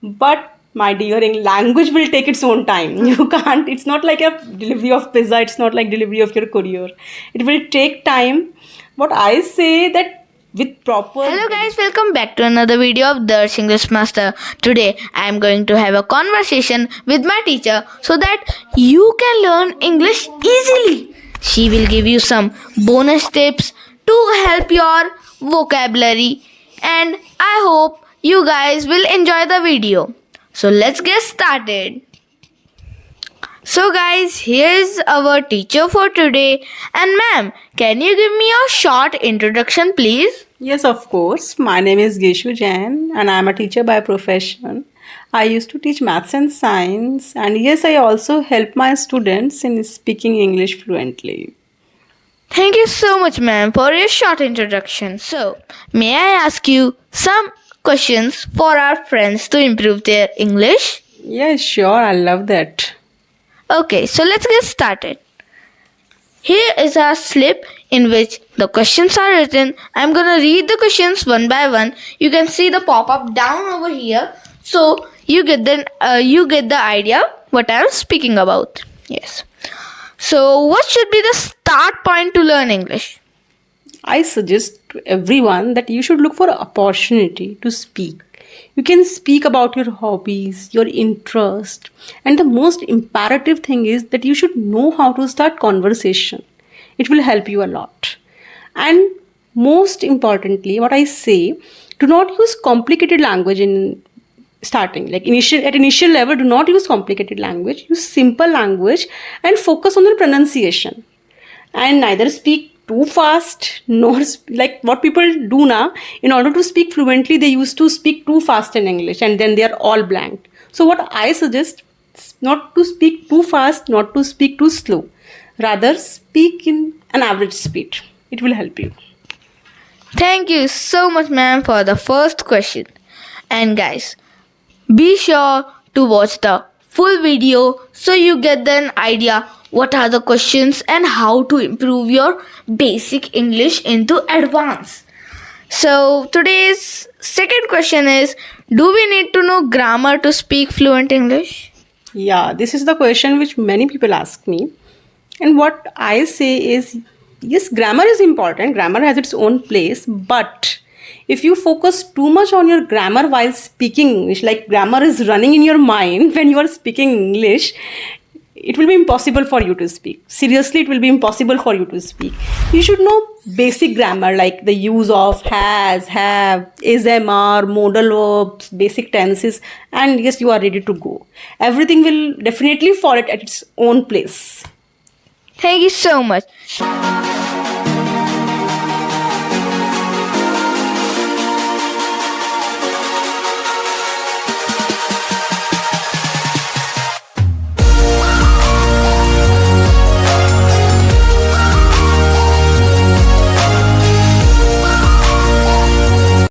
But my dear, language will take its own time. You can't, it's not like a delivery of pizza, it's not like delivery of your courier. It will take time. What I say that with proper Hello guys, welcome back to another video of Darsh English Master. Today I am going to have a conversation with my teacher so that you can learn English easily. She will give you some bonus tips to help your vocabulary, and I hope you guys will enjoy the video. So let's get started. So guys, here's our teacher for today. And ma'am, can you give me a short introduction please? Yes, of course. My name is Geshu Jain and I am a teacher by profession. I used to teach maths and science, and yes, I also help my students in speaking English fluently. Thank you so much, ma'am, for your short introduction. So, may I ask you some questions for our friends to improve their English? Yes, sure, I love that. Okay, so let's get started. Here is our slip in which the questions are written. I'm gonna read the questions one by one. You can see the pop-up down over here, so you get the idea what I'm speaking about. Yes. So, what should be the start point to learn English? I suggest to everyone that you should look for an opportunity to speak. You can speak about your hobbies, your interest, and the most imperative thing is that you should know how to start conversation. It will help you a lot. And most importantly, what I say, do not use complicated language in starting. Like at initial level, do not use complicated language. Use simple language and focus on your pronunciation. And neither speak too fast nor like what people do now. In order to speak fluently, they used to speak too fast in English and then they are all blanked. So what I suggest is not to speak too fast, not to speak too slow. Rather speak in an average speed. It will help you. Thank you so much, ma'am, for the first question. And guys, be sure to watch the full video so you get an idea what are the questions and how to improve your basic English into advanced. So today's second question is, do we need to know grammar to speak fluent English? Yeah, this is the question which many people ask me. And what I say is, yes, grammar is important. Grammar has its own place. But if you focus too much on your grammar while speaking English, like grammar is running in your mind when you are speaking English, it will be impossible for you to speak. Seriously, it will be impossible for you to speak. You should know basic grammar like the use of has, have, is, am, are, modal verbs, basic tenses, and yes, you are ready to go. Everything will definitely fall at its own place. Thank you so much.